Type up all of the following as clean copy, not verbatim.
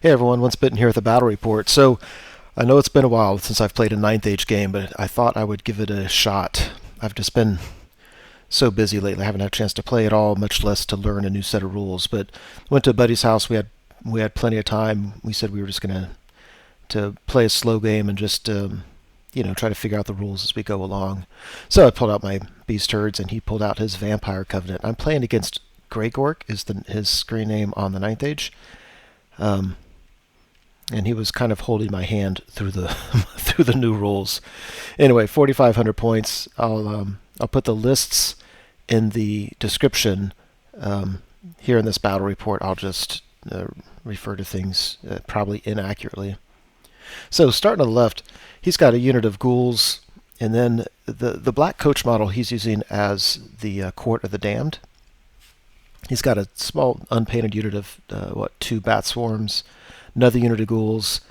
Hey everyone, Once Bitten here with a battle report. So, I know it's been a while since I've played a 9th Age game, but I thought I would give it a shot. I've just been so busy lately, I haven't had a chance to play at all, much less to learn a new set of rules. But went to a buddy's house, we had plenty of time. We said we were just going to play a slow game and just try to figure out the rules as we go along. So I pulled out my Beast Herds and he pulled out his Vampire Covenant. I'm playing against Greygork is his screen name on the 9th Age. And he was kind of holding my hand through the through the new rules. Anyway, 4,500 points. I'll put the lists in the description. Here in this battle report, I'll just refer to things probably inaccurately. So starting on the left, he's got a unit of ghouls, and then the black coach model he's using as the Court of the Damned. He's got a small unpainted unit of 2 bat swarms, another unit of ghouls.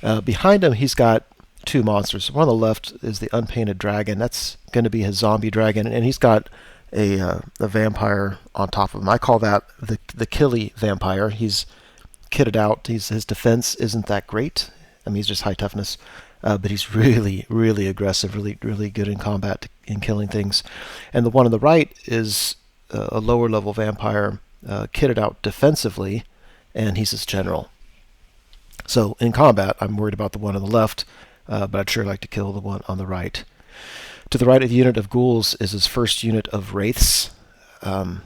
Behind him, he's got 2 monsters. One on the left is the unpainted dragon. That's going to be his zombie dragon, and he's got a vampire on top of him. I call that the Killy vampire. He's kitted out. His defense isn't that great. I mean, he's just high toughness, but he's really, really aggressive, really, really good in combat in killing things. And the one on the right is a lower level vampire, kitted out defensively, and he's his general. So in combat, I'm worried about the one on the left, but I'd sure like to kill the one on the right. To the right of the unit of ghouls is his first unit of wraiths. Unit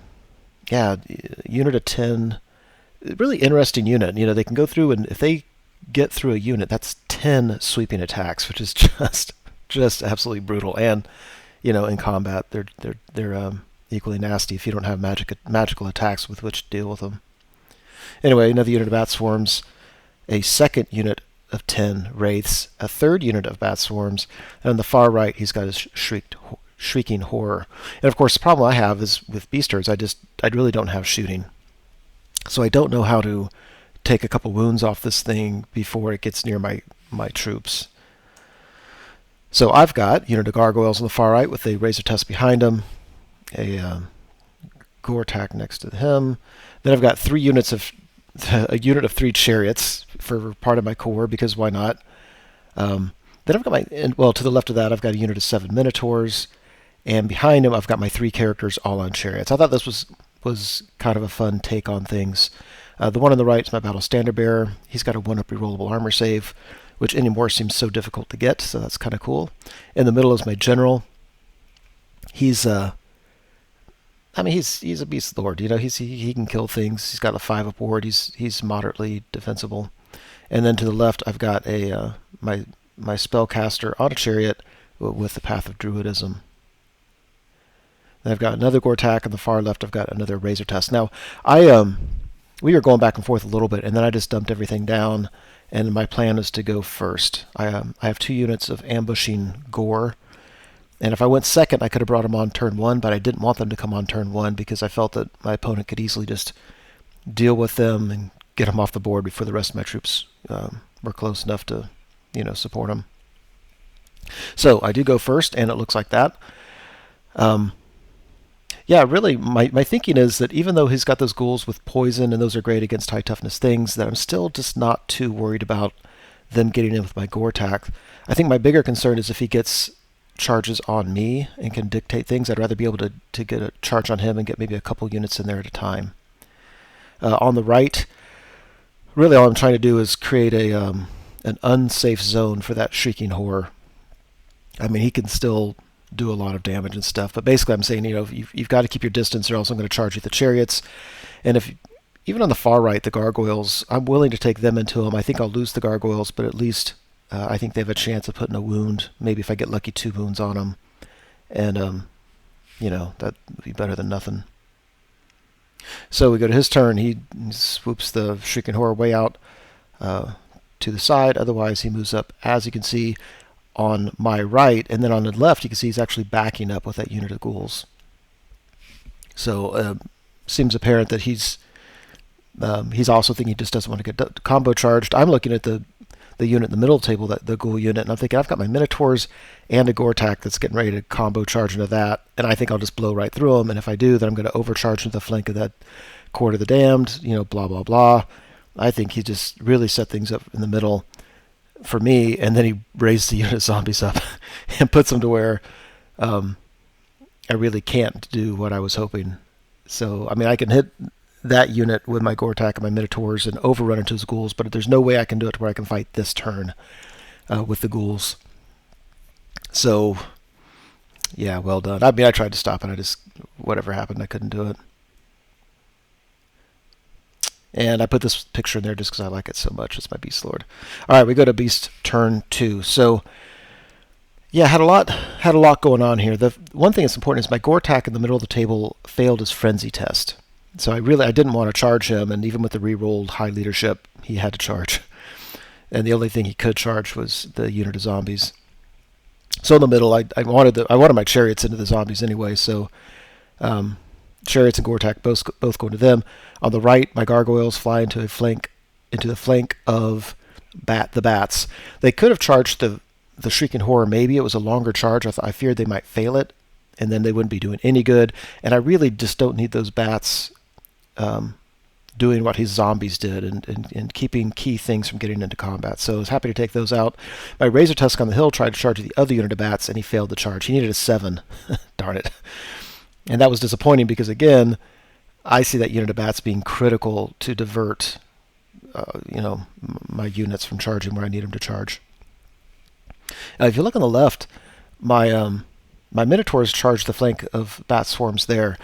of 10. Really interesting unit. They can go through, and if they get through a unit, that's 10 sweeping attacks, which is just absolutely brutal. And in combat, they're equally nasty if you don't have magical attacks with which to deal with them. Anyway, another unit of bat swarms, a second unit of 10 wraiths, a third unit of bat swarms, and on the far right he's got his shrieking horror. And of course the problem I have is with Beast Herds, I really don't have shooting. So I don't know how to take a couple wounds off this thing before it gets near my troops. So I've got unit of gargoyles on the far right with a Razortusk behind him, a Gortach next to him. Then I've got a unit of 3 chariots for part of my core, because why not? Then I've got to the left of that, I've got a unit of 7 Minotaurs, and behind him I've got my 3 characters all on chariots. I thought this was kind of a fun take on things. The one on the right is my Battle Standard Bearer. He's got a 1-up rerollable armor save, which anymore seems so difficult to get, so that's kind of cool. In the middle is my general. He's a beast lord. He can kill things. He's got a 5-up ward. He's moderately defensible. And then to the left, I've got my spellcaster on a chariot with the Path of Druidism. Then I've got another Gortach on the far left. I've got another Razortusk. Now, we were going back and forth a little bit, and then I just dumped everything down. And my plan is to go first. I have 2 units of ambushing gore. And if I went second, I could have brought them on turn 1, but I didn't want them to come on turn 1 because I felt that my opponent could easily just deal with them and get them off the board before the rest of my troops were close enough to, support them. So I do go first, and it looks like that. Really, my thinking is that even though he's got those ghouls with poison, and those are great against high toughness things, that I'm still just not too worried about them getting in with my Gortach. I think my bigger concern is if he gets charges on me and can dictate things, I'd rather be able to get a charge on him and get maybe a couple units in there at a time. On the right, really all I'm trying to do is create an unsafe zone for that shrieking horror. I mean, he can still do a lot of damage and stuff, but basically I'm saying, you've got to keep your distance, or else I'm going to charge you with the chariots. And even on the far right, the gargoyles, I'm willing to take them into them. I think I'll lose the gargoyles, but at least I think they have a chance of putting a wound. Maybe if I get lucky, 2 wounds on them. And, that would be better than nothing. So we go to his turn. He swoops the Shrieking Horror way out to the side. Otherwise, he moves up, as you can see, on my right. And then on the left, you can see he's actually backing up with that unit of ghouls. So seems apparent that he's also thinking he just doesn't want to get combo charged. I'm looking at the unit in the middle table, the ghoul unit, and I'm thinking I've got my Minotaurs and a Gortach that's getting ready to combo charge into that, and I think I'll just blow right through them, and if I do, then I'm going to overcharge into the flank of that Court of the Damned, blah, blah, blah. I think he just really set things up in the middle for me, and then he raised the unit of zombies up and puts them to where I really can't do what I was hoping. So, I mean, I can hit that unit with my Gortach and my Minotaurs and overrun into his ghouls, but there's no way I can do it to where I can fight this turn with the ghouls. So, yeah, well done. I mean, I tried to stop it. Whatever happened, I couldn't do it. And I put this picture in there just because I like it so much. It's my Beast Lord. All right, we go to Beast turn 2. So, yeah, had a lot going on here. The one thing that's important is my Gortach in the middle of the table failed his Frenzy test. So I didn't want to charge him, and even with the re-rolled high leadership, he had to charge. And the only thing he could charge was the unit of zombies. So in the middle, I wanted my Chariots into the zombies anyway, so Chariots and Gortach both go into them. On the right, my Gargoyles fly into the flank of the bats. They could have charged the Shrieking Horror. Maybe it was a longer charge. I feared they might fail it, and then they wouldn't be doing any good. And I really just don't need those bats doing what his zombies did and keeping key things from getting into combat. So I was happy to take those out. My Razortusk on the hill tried to charge the other unit of bats, and he failed the charge. He needed a 7. Darn it. And that was disappointing because, again, I see that unit of bats being critical to divert my units from charging where I need them to charge. If you look on the left, my Minotaurs charged the flank of bat swarms there.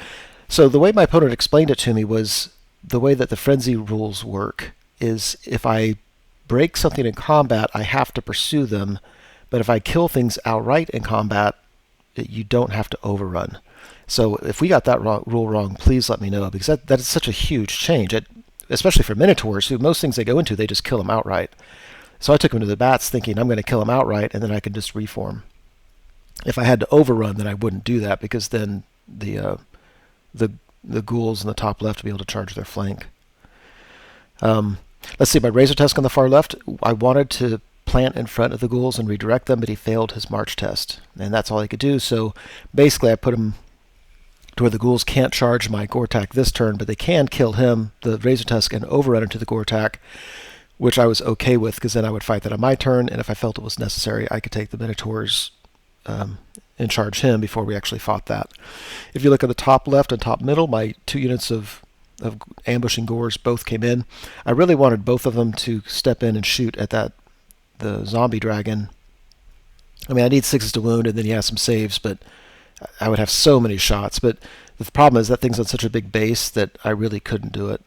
So the way my opponent explained it to me was the way that the frenzy rules work is if I break something in combat, I have to pursue them, but if I kill things outright in combat, you don't have to overrun. So if we got that rule wrong, please let me know, because that is such a huge change, especially for Minotaurs, who most things they go into, they just kill them outright. So I took them to the bats thinking I'm going to kill them outright, and then I can just reform. If I had to overrun, then I wouldn't do that, because then the ghouls in the top left would be able to charge their flank. Let's see, my Razortusk on the far left, I wanted to plant in front of the ghouls and redirect them, but he failed his march test, and that's all he could do. So basically I put him to where the ghouls can't charge my Gortach this turn, but they can kill him, the Razortusk, and overrun into the Gortach, which I was okay with, because then I would fight that on my turn, and if I felt it was necessary, I could take the Minotaurs and charge him before we actually fought that. If you look at the top left and top middle, my 2 units of ambushing Gores both came in. I really wanted both of them to step in and shoot at the zombie dragon. I mean, I need 6s to wound, and then he has some saves, but I would have so many shots. But the problem is that thing's on such a big base that I really couldn't do it.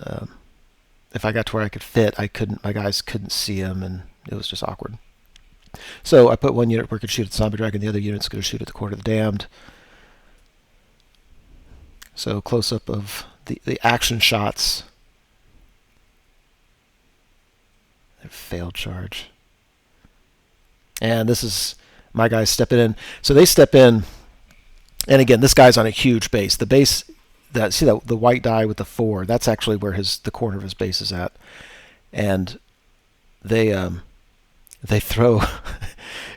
If I got to where I could fit, I couldn't. My guys couldn't see him, and it was just awkward. So I put one unit where it could shoot at the zombie dragon, the other unit's going to shoot at the Court of the Damned. So close up of the action shots. Failed charge. And this is my guys stepping in. So they step in, and again, this guy's on a huge base. The base, see that the white die with the 4, that's actually where the corner of his base is at. And they throw,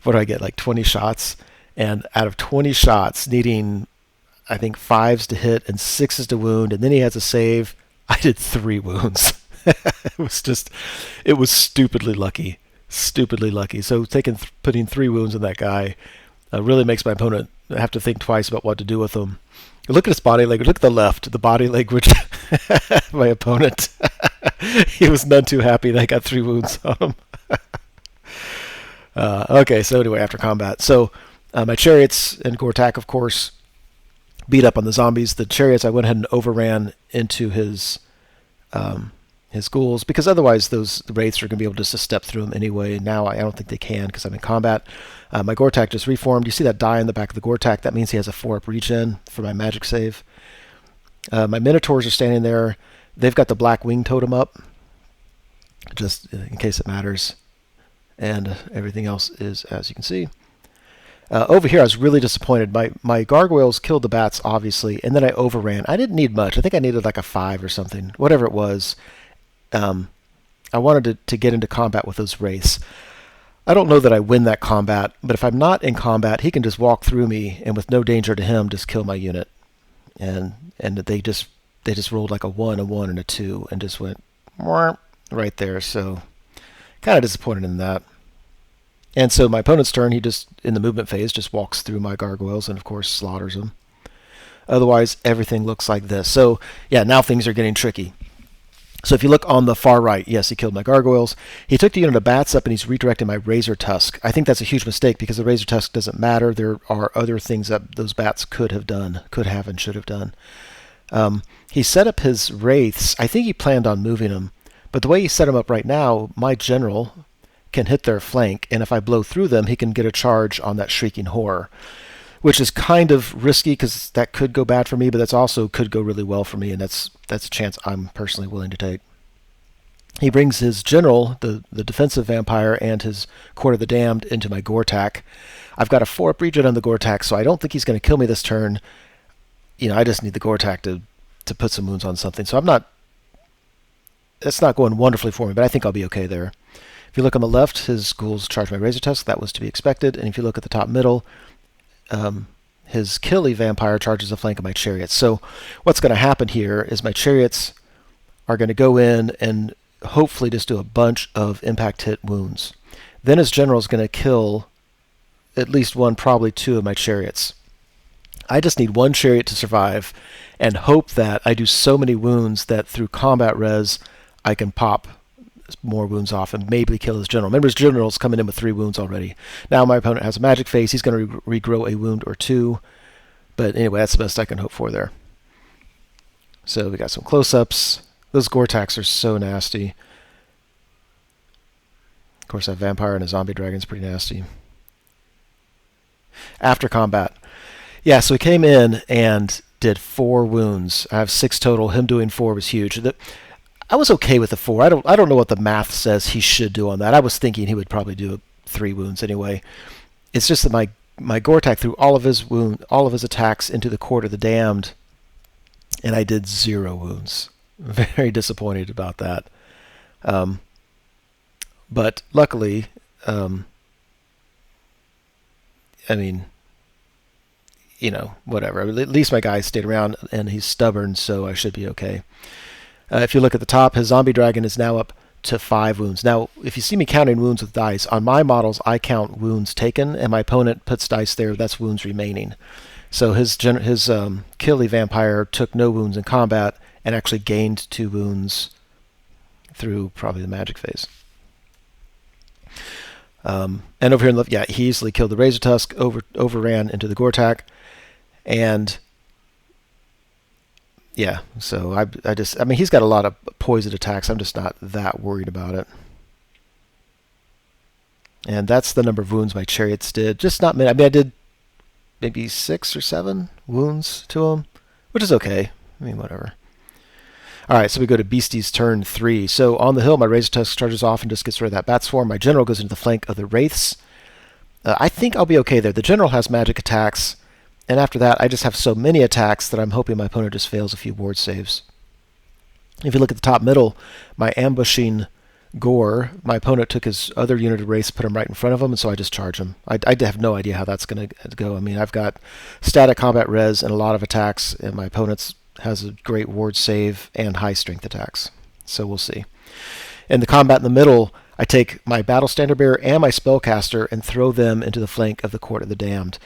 what do I get, like 20 shots? And out of 20 shots, needing, I think, 5s to hit and 6s to wound, and then he has a save, I did 3 wounds. It was stupidly lucky. Stupidly lucky. So putting 3 wounds in that guy really makes my opponent have to think twice about what to do with him. Look at his body language. Look at the left, the body language of my opponent. He was none too happy that I got 3 wounds on him. Okay, so anyway, after combat. So my Chariots and Gortach, of course, beat up on the zombies. The Chariots, I went ahead and overran into his ghouls, because otherwise the Wraiths are going to be able just to step through them anyway. Now I don't think they can, because I'm in combat. My Gortach just reformed. You see that die in the back of the Gortach? That means he has a 4-up regen for my magic save. My Minotaurs are standing there. They've got the black wing totem up, just in case it matters. And everything else is as you can see. Over here, I was really disappointed. My Gargoyles killed the bats, obviously, and then I overran. I didn't need much. I think I needed like a 5 or something, whatever it was. I wanted to get into combat with those Wraiths. I don't know that I win that combat, but if I'm not in combat, he can just walk through me, and with no danger to him, just kill my unit. And they just rolled like a 1, a 1, and a 2, and just went, right there. So kind of disappointed in that. And so my opponent's turn, he just, in the movement phase, just walks through my gargoyles and, of course, slaughters them. Otherwise, everything looks like this. So, yeah, now things are getting tricky. So if you look on the far right, yes, he killed my gargoyles. He took the unit of bats up and he's redirecting my Razortusk. I think that's a huge mistake because the Razortusk doesn't matter. There are other things that those bats could have done, could have and should have done. He set up his wraiths. I think he planned on moving them. But the way he set them up right now, my general can hit their flank, and if I blow through them, he can get a charge on that Shrieking Horror, which is kind of risky because that could go bad for me, but that's also could go really well for me, and that's a chance I'm personally willing to take. He brings his general, the defensive vampire, and his Court of the Damned into my Gortach. I've got a 4-up regen on the Gortach, so I don't think he's going to kill me this turn. I just need the Gortach to put some wounds on something, so that's not going wonderfully for me, but I think I'll be okay there. If you look on the left, his ghouls charge my Razortusk. That was to be expected. And if you look at the top middle, his Killy vampire charges the flank of my Chariots. So what's going to happen here is my Chariots are going to go in and hopefully just do a bunch of impact hit wounds. Then his general is going to kill at least one, probably two of my Chariots. I just need one Chariot to survive and hope that I do so many wounds that through combat res I can pop more wounds off and maybe kill his general. Remember, his general's coming in with 3 wounds already. Now my opponent has a magic face. He's going to regrow a wound or 2. But anyway, that's the best I can hope for there. So we got some close-ups. Those Gortachs are so nasty. Of course, that vampire and a zombie dragon's pretty nasty. After combat. Yeah, so he came in and did 4 wounds. I have 6 total. Him doing 4 was huge. I was okay with the 4. I don't know what the math says he should do on that. I was thinking he would probably do 3 wounds anyway. It's just that my Gortach threw all of his attacks into the Court of the Damned, and I did 0 wounds. Very disappointed about that. But luckily, whatever. At least my guy stayed around, and he's stubborn, so I should be okay. If you look at the top, his zombie dragon is now up to 5 wounds. Now, if you see me counting wounds with dice, on my models I count wounds taken, and my opponent puts dice there, that's wounds remaining. So his Killy vampire took no wounds in combat and actually gained 2 wounds through probably the magic phase. And over here in the left, yeah, he easily killed the Razortusk, overran into the Gortach, and yeah, so he's got a lot of poisoned attacks. I'm just not that worried about it. And that's the number of wounds my Chariots did. Just not many. I did maybe 6 or 7 wounds to him, which is okay. Whatever. All right, so we go to Beastie's turn 3. So on the hill, my Razortusk charges off and just gets rid of that bat swarm. My general goes into the flank of the Wraiths. I think I'll be okay there. The general has magic attacks. And after that, I just have so many attacks that I'm hoping my opponent just fails a few ward saves. If you look at the top middle, my ambushing Gore, my opponent took his other unit of race, put him right in front of him, and so I just charge him. I have no idea how that's going to go. I've got static combat res and a lot of attacks, and my opponent has a great ward save and high strength attacks. So we'll see. In the combat in the middle, I take my Battle Standard Bearer and my Spellcaster and throw them into the flank of the Court of the Damned.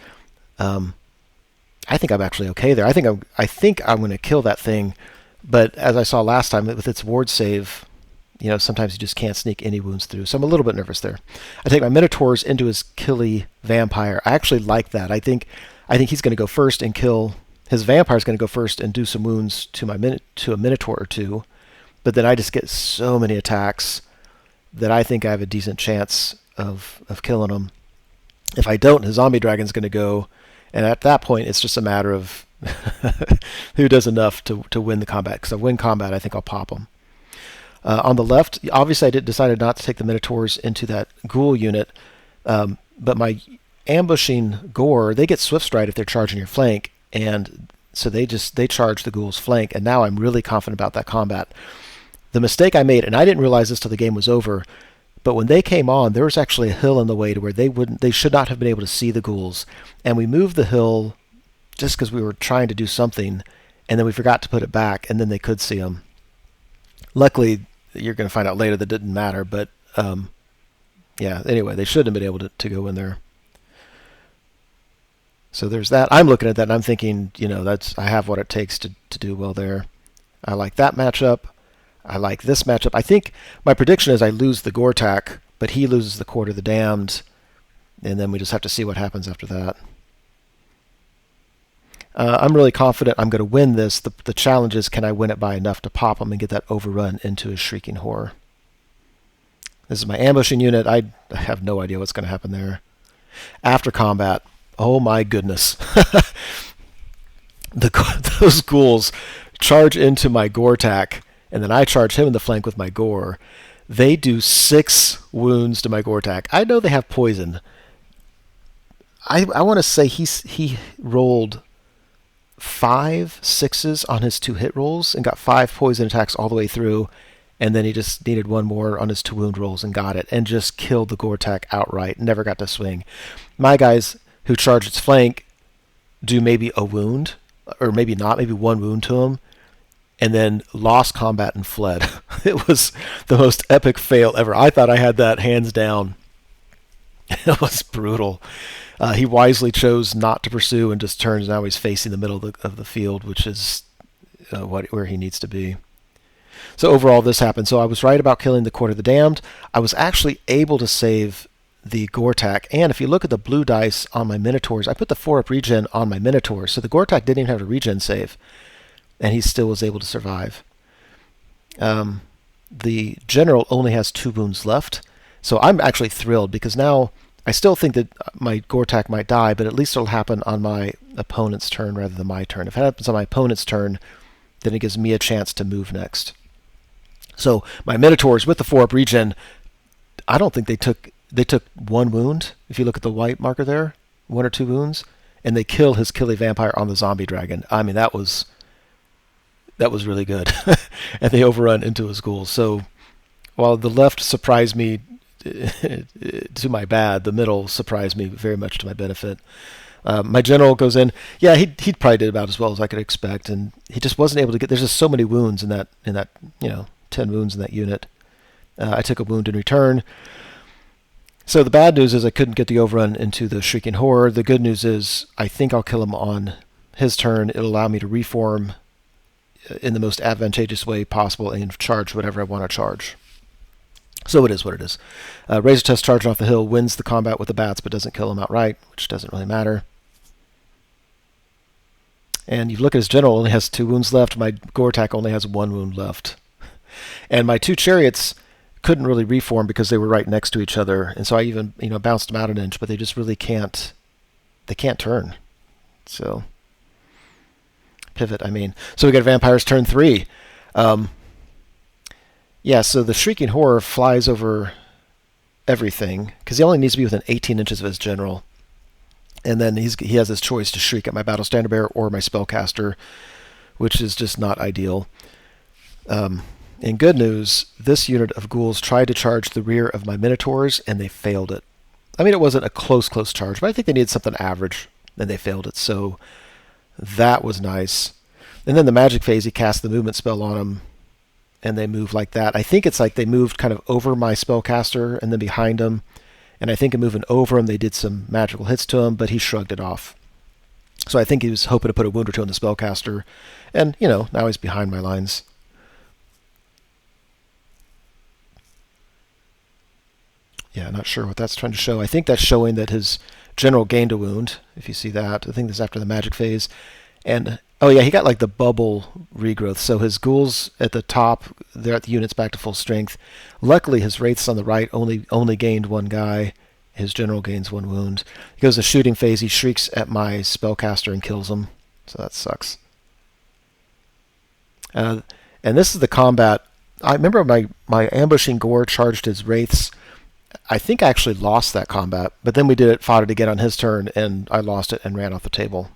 I think I'm actually okay there. I think I'm going to kill that thing, but as I saw last time, with its ward save, sometimes you just can't sneak any wounds through. So I'm a little bit nervous there. I take my Minotaurs into his Killy vampire. I actually like that. I think he's going to go first and kill. His vampire's going to go first and do some wounds to a Minotaur or 2, but then I just get so many attacks that I think I have a decent chance of killing him. If I don't, his zombie dragon's going to go. And at that point, it's just a matter of who does enough to win the combat. Because if I win combat, I think I'll pop them. On the left, obviously I decided not to take the Minotaurs into that Ghoul unit. But my ambushing Gore, they get Swift Stride if they're charging your flank. And so they charge the Ghoul's flank. And now I'm really confident about that combat. The mistake I made, and I didn't realize this till the game was over, but when they came on, there was actually a hill in the way to where they should not have been able to see the ghouls. And we moved the hill just because we were trying to do something, and then we forgot to put it back, and then they could see them. Luckily, you're going to find out later that didn't matter. But yeah, anyway, they shouldn't have been able to go in there. So there's that. I'm looking at that and I'm thinking, I have what it takes to do well there. I like that matchup. I like this matchup. I think my prediction is I lose the Gortach, but he loses the Court of the Damned, and then we just have to see what happens after that. I'm really confident I'm going to win this. The challenge is, can I win it by enough to pop him and get that overrun into his Shrieking Horror? This is my ambushing unit. I have no idea what's going to happen there. After combat, oh my goodness. Those ghouls charge into my Gortach, and then I charge him in the flank with my Gore. They do 6 wounds to my Gortach. I know they have poison. I want to say he rolled 5 6s on his 2 hit rolls and got 5 poison attacks all the way through, and then he just needed 1 more on his 2 wound rolls and got it, and just killed the Gortach outright. Never got to swing. My guys who charge its flank do maybe a wound, or maybe not, maybe 1 wound to him, and then lost combat and fled. It was the most epic fail ever. I thought I had that hands down. It was brutal. He wisely chose not to pursue and just turns. Now he's facing the middle of the field, which is where he needs to be. So overall, this happened. So I was right about killing the Court of the Damned. I was actually able to save the Gortach. And if you look at the blue dice on my Minotaurs, I put the 4-up regen on my Minotaurs. So the Gortach didn't even have a regen save, and he still was able to survive. The General only has 2 wounds left. So I'm actually thrilled, because now I still think that my Gortach might die, but at least it'll happen on my opponent's turn rather than my turn. If it happens on my opponent's turn, then it gives me a chance to move next. So my Minotaurs with the 4-up regen, I don't think they took 1 wound. If you look at the white marker there, 1 or 2 wounds, and they kill his Killy Vampire on the zombie dragon. I mean, that was really good. And they overrun into his ghouls. So while the left surprised me to my bad, the middle surprised me very much to my benefit. My General goes in. Yeah, he probably did about as well as I could expect, and he just wasn't able to get. There's just so many wounds in that 10 wounds in that unit. I took a wound in return. So the bad news is I couldn't get the overrun into the Shrieking Horror. The good news is I think I'll kill him on his turn. It'll allow me to reform in the most advantageous way possible and charge whatever I want to charge. So it is what it is. Razortusk charging off the hill wins the combat with the bats, but doesn't kill him outright, which doesn't really matter. And you look at his General, only has 2 wounds left. My Gortach only has 1 wound left. And my 2 Chariots couldn't really reform because they were right next to each other, and so I even bounced them out an inch, but they just really can't. They can't turn. So pivot. So we got Vampires turn 3. Yeah, so the Shrieking Horror flies over everything, because he only needs to be within 18 inches of his General. And then he has his choice to shriek at my Battle Standard Bearer or my Spellcaster, which is just not ideal. In good news, this unit of ghouls tried to charge the rear of my Minotaurs, and they failed it. It wasn't a close charge, but I think they needed something average, and they failed it, so that was nice. And then the magic phase, he cast the movement spell on him, and they move like that. I think it's like they moved kind of over my Spellcaster and then behind him, and I think in moving over him, they did some magical hits to him, but he shrugged it off. So I think he was hoping to put a wound or 2 on the Spellcaster, and, now he's behind my lines. Yeah, not sure what that's trying to show. I think that's showing that his General gained a wound, if you see that. I think this is after the magic phase. And, oh yeah, he got like the bubble regrowth. So his ghouls at the top, they're at the units back to full strength. Luckily, his wraiths on the right only gained 1 guy. His General gains 1 wound. He goes to shooting phase. He shrieks at my Spellcaster and kills him. So that sucks. And this is the combat. I remember my ambushing Gore charged his wraiths. I think I actually lost that combat, but then we fought it again on his turn, and I lost it and ran off the table.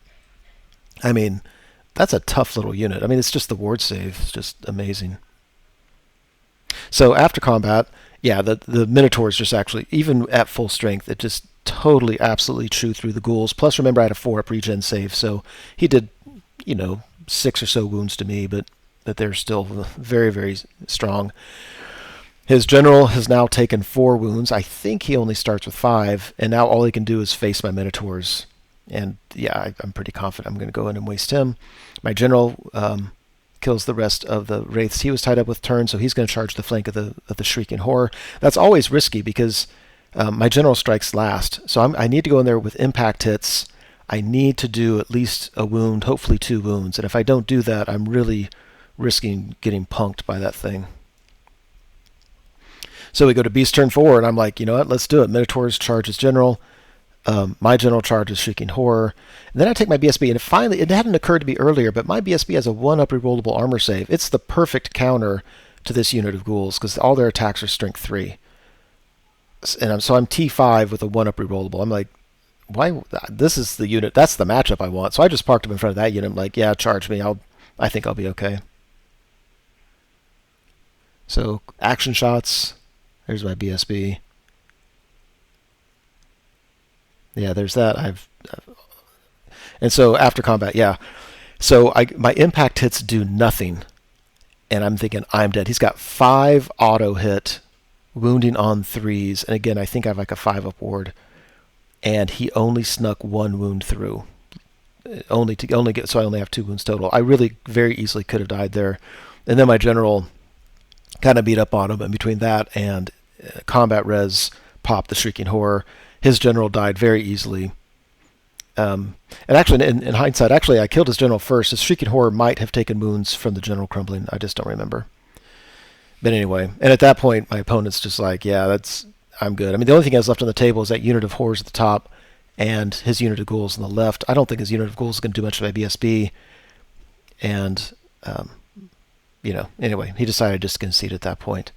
That's a tough little unit. It's just the ward save. It's just amazing. So after combat, yeah, the Minotaurs just actually, even at full strength, it just totally, absolutely chewed through the ghouls. Plus, remember, I had a 4-up regen save, so he did, 6 or so wounds to me, but they're still very, very strong. His general has now taken 4 wounds. I think he only starts with 5, and now all he can do is face my Minotaurs. And yeah, I'm pretty confident I'm going to go in and waste him. My general kills the rest of the wraiths he was tied up with turn, so he's going to charge the flank of the Shrieking Horror. That's always risky because my general strikes last, so I need to go in there with impact hits. I need to do at least a wound, hopefully 2 wounds, and if I don't do that, I'm really risking getting punked by that thing. So we go to Beast turn 4, and I'm like, you know what, let's do it. Minotaurs charge his general. My general charges Shrieking Horror. And then I take my BSB, and finally, it hadn't occurred to me earlier, but my BSB has a 1-up rerollable armor save. It's the perfect counter to this unit of ghouls, because all their attacks are strength 3. And so I'm T5 with a 1-up rerollable. I'm like, why? This is the unit, that's the matchup I want. So I just parked him in front of that unit. I'm like, yeah, charge me. I think I'll be okay. So action shots. There's my BSB. Yeah, there's that. And so after combat, yeah. So my impact hits do nothing, and I'm thinking I'm dead. He's got 5 auto hit, wounding on 3s, and again I think I have like a 5-up ward, and he only snuck 1 wound through. So I only have 2 wounds total. I really very easily could have died there, and then my general kind of beat up on him, and between that and combat res popped the Shrieking Horror. His general died very easily. And actually, in hindsight, I killed his general first. His Shrieking Horror might have taken wounds from the general crumbling. I just don't remember. But anyway, and at that point, my opponent's just like, yeah, I'm good. I mean, the only thing I was left on the table is that unit of horrors at the top and his unit of ghouls on the left. I don't think his unit of ghouls is going to do much of my BSB. And, anyway, he decided just to concede at that point.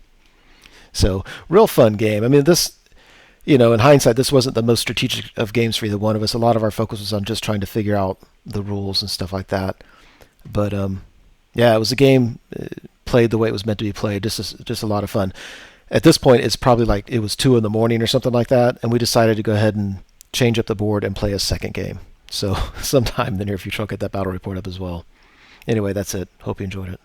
So, real fun game. I mean, this, in hindsight, this wasn't the most strategic of games for either one of us. A lot of our focus was on just trying to figure out the rules and stuff like that. But, yeah, it was a game played the way it was meant to be played. Just a lot of fun. At this point, it's probably like it was 2 in the morning or something like that, and we decided to go ahead and change up the board and play a second game. So sometime in the near future, I'll get that battle report up as well. Anyway, that's it. Hope you enjoyed it.